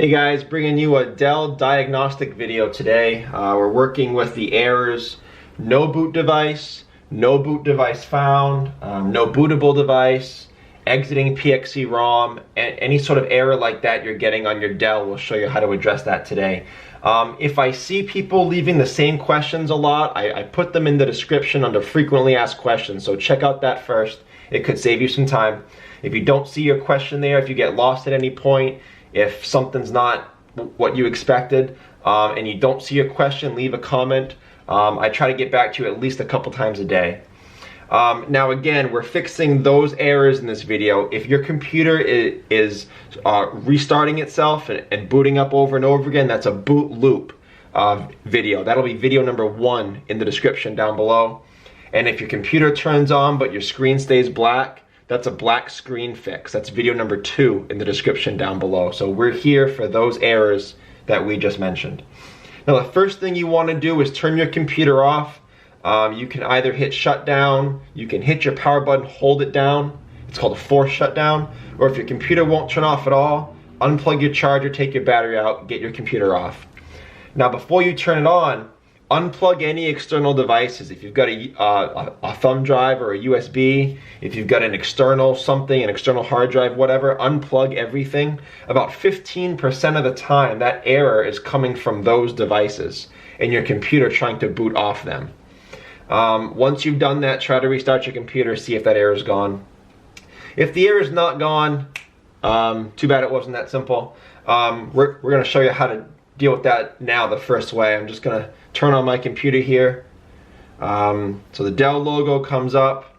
Hey guys, bringing you a Dell diagnostic video today. We're working with the errors: no boot device found, no bootable device, exiting PXE ROM, and any sort of error like that you're getting on your Dell. We'll show you how to address that today. If I see people leaving the same questions a lot, I put them in the description under frequently asked questions, so check out that first. It could save you some time. If you don't see your question there, if you get lost at any point, if something's not what you expected, and you don't see a question, leave a comment. I try to get back to you at least a couple times a day. Now again, we're fixing those errors in this video. If your computer is restarting itself and booting up over and over again, that's a boot loop video. That'll be video number 1 in the description down below. And if your computer turns on but your screen stays black, that's a black screen fix. That's video number 2 in the description down below. So we're here for those errors that we just mentioned. Now the first thing you want to do is turn your computer off. You can either hit shutdown, you can hit your power button, hold it down. It's called a forced shutdown. Or if your computer won't turn off at all, unplug your charger, take your battery out, get your computer off. Now before you turn it on, unplug any external devices. If you've got a thumb drive or a USB, if you've got an external something, an external hard drive, whatever, unplug everything. About 15% of the time, that error is coming from those devices and your computer trying to boot off them. Once you've done that, try to restart your computer, see if that error is gone. If the error is not gone, too bad it wasn't that simple. We're going to show you how to deal with that now the first way. I'm just going to turn on my computer here. So the Dell logo comes up,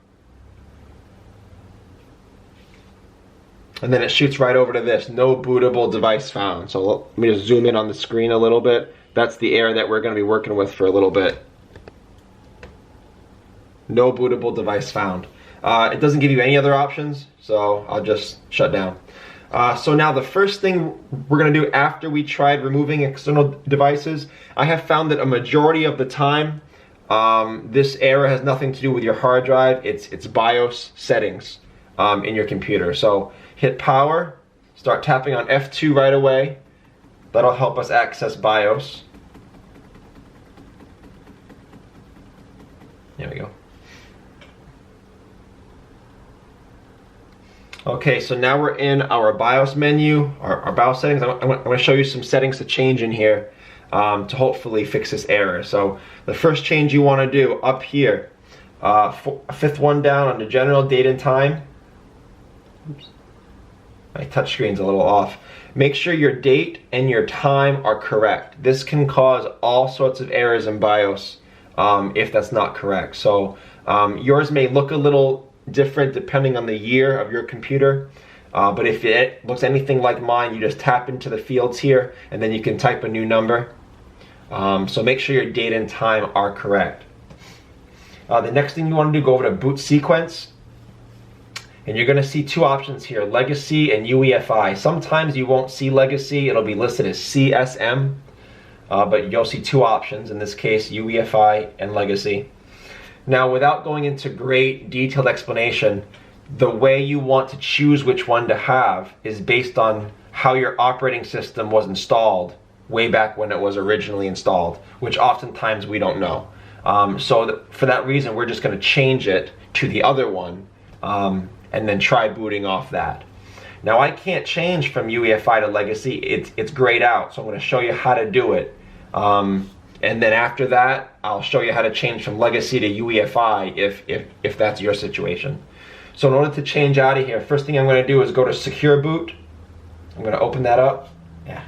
and then it shoots right over to this: no bootable device found. So let me just zoom in on the screen a little bit. That's the error that we're going to be working with for a little bit. No bootable device found. It doesn't give you any other options, so I'll just shut down. So now the first thing we're going to do after we tried removing external devices, I have found that a majority of the time this error has nothing to do with your hard drive. It's BIOS settings in your computer. So hit power, start tapping on F2 right away. That'll help us access BIOS. There we go. Okay, so now we're in our BIOS menu, our BIOS settings. I'm going to show you some settings to change in here to hopefully fix this error. So the first change you want to do up here, fifth one down under General, Date and Time. Oops. My touch screen's a little off. Make sure your date and your time are correct. This can cause all sorts of errors in BIOS if that's not correct. So yours may look a little different depending on the year of your computer, but if it looks anything like mine, you just tap into the fields here and then you can type a new number. So make sure your date and time are correct. The next thing you want to do, go over to boot sequence, and you're going to see 2 options here: Legacy and UEFI. Sometimes you won't see Legacy, it'll be listed as CSM, but you'll see 2 options, in this case UEFI and Legacy. Now, without going into great detailed explanation, the way you want to choose which one to have is based on how your operating system was installed way back when it was originally installed, which oftentimes we don't know. For that reason, we're just going to change it to the other one and then try booting off that. Now, I can't change from UEFI to Legacy. It's grayed out, so I'm going to show you how to do it. And then after that, I'll show you how to change from Legacy to UEFI if that's your situation. So in order to change out of here, first thing I'm going to do is go to Secure Boot. I'm going to open that up. Yeah.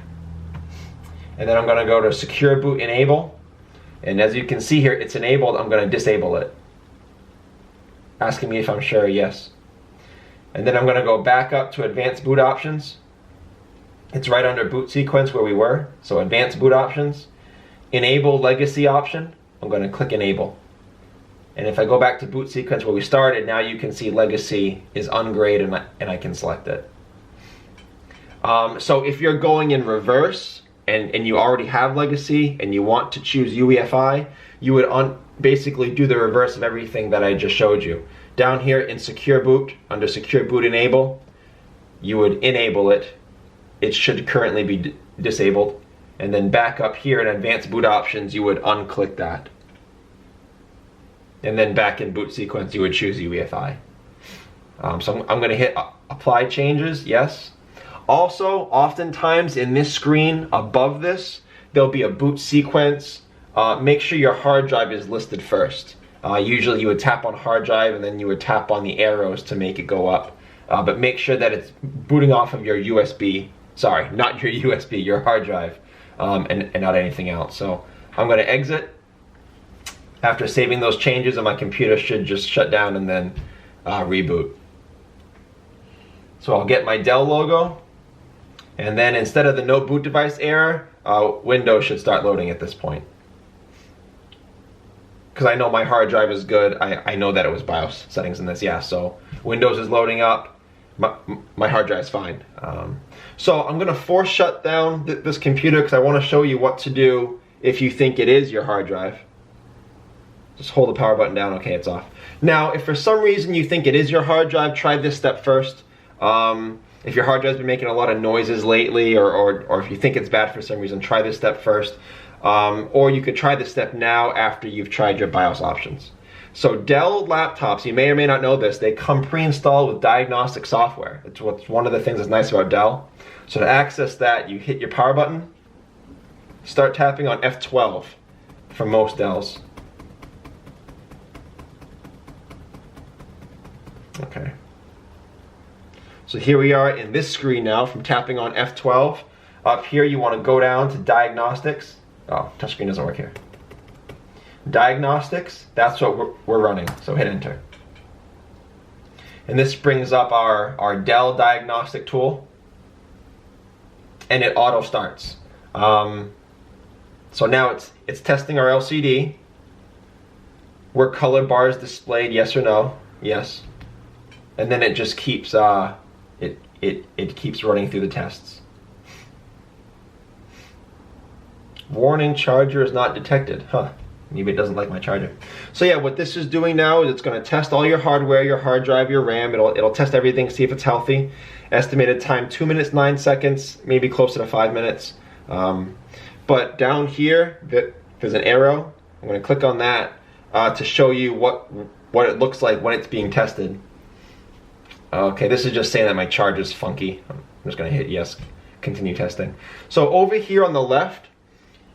And then I'm going to go to Secure Boot Enable. And as you can see here, it's enabled. I'm going to disable it. Asking me if I'm sure, yes. And then I'm going to go back up to Advanced Boot Options. It's right under Boot Sequence where we were. So Advanced Boot Options. Enable Legacy option, I'm going to click Enable. And if I go back to boot sequence where we started, now you can see Legacy is ungrayed and I can select it. So if you're going in reverse and you already have Legacy and you want to choose UEFI, you would basically do the reverse of everything that I just showed you. Down here in Secure Boot, under Secure Boot Enable, you would enable it. It should currently be disabled. And then back up here in advanced boot options, you would unclick that. And then back in boot sequence, you would choose UEFI. So I'm gonna hit apply changes, yes. Also, oftentimes in this screen above this, there'll be a boot sequence. Make sure your hard drive is listed first. Usually you would tap on hard drive and then you would tap on the arrows to make it go up. But make sure that it's booting off of your USB, sorry, not your USB, your hard drive, and not anything else. So I'm gonna exit. After saving those changes, and my computer should just shut down and then reboot. So I'll get my Dell logo, and then instead of the no boot device error, Windows should start loading at this point. Because I know my hard drive is good. I know that it was BIOS settings in this, yeah. So Windows is loading up. My hard drive is fine. So I'm gonna force shut down this computer because I want to show you what to do if you think it is your hard drive. Just hold the power button down, okay, it's off. Now, if for some reason you think it is your hard drive, try this step first. If your hard drive's been making a lot of noises lately, or if you think it's bad for some reason, try this step first. Or you could try this step now after you've tried your BIOS options. So Dell laptops, you may or may not know this, they come pre-installed with diagnostic software. It's one of the things that's nice about Dell. So to access that, you hit your power button, start tapping on F12 for most Dells. Okay. So here we are in this screen now from tapping on F12. Up here you want to go down to diagnostics. Oh, touchscreen doesn't work here. Diagnostics, that's what we're running, so hit enter. And this brings up our Dell diagnostic tool, and it auto starts. So now it's testing our LCD. Were color bars displayed, yes or no? Yes. And then it just keeps it keeps running through the tests. Warning, charger is not detected. Huh. Maybe it doesn't like my charger. So yeah, what this is doing now is it's going to test all your hardware, your hard drive, your RAM. It'll test everything, see if it's healthy. Estimated time 2 minutes 9 seconds, maybe closer to 5 minutes. But down here there's an arrow. I'm going to click on that to show you what it looks like when it's being tested. Okay, this is just saying that my charge is funky. I'm just going to hit yes, continue testing. So over here on the left,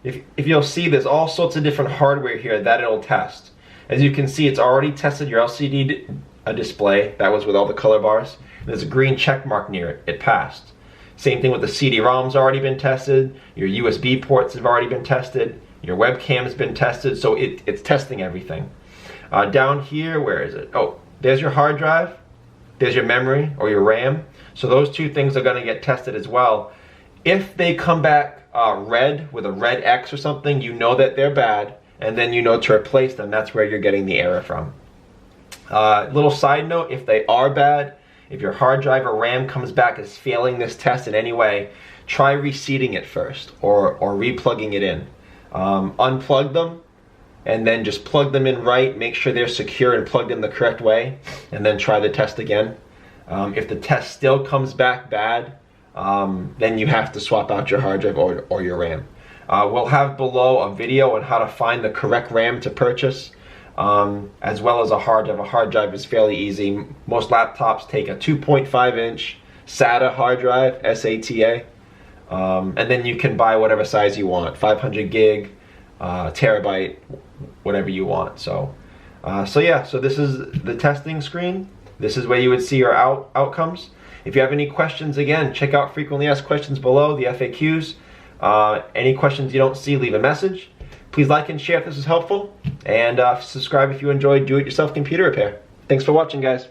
if you'll see, there's all sorts of different hardware here that it'll test. As you can see, it's already tested your LCD display. That was with all the color bars. There's a green check mark near it. It passed. Same thing with the CD-ROM's already been tested. Your USB ports have already been tested. Your webcam's been tested. So it's testing everything. Down here, where is it? Oh, there's your hard drive. There's your memory or your RAM. So those two things are going to get tested as well. If they come back red with a red X or something, you know that they're bad, and then you know to replace them. That's where you're getting the error from. Little side note, if they are bad, if your hard drive or RAM comes back as failing this test in any way, try reseating it first or replugging it in. Unplug them and then just plug them in right, make sure they're secure and plugged in the correct way, and then try the test again. If the test still comes back bad, then you have to swap out your hard drive or your RAM. We'll have below a video on how to find the correct RAM to purchase, as well as a hard drive. A hard drive is fairly easy. Most laptops take a 2.5-inch SATA hard drive, SATA, and then you can buy whatever size you want, 500 gig, terabyte, whatever you want. So yeah, so this is the testing screen. This is where you would see your outcomes. If you have any questions, again, check out frequently asked questions below, the FAQs. Any questions you don't see, leave a message. Please like and share if this is helpful, and subscribe if you enjoy do-it-yourself computer repair. Thanks for watching, guys.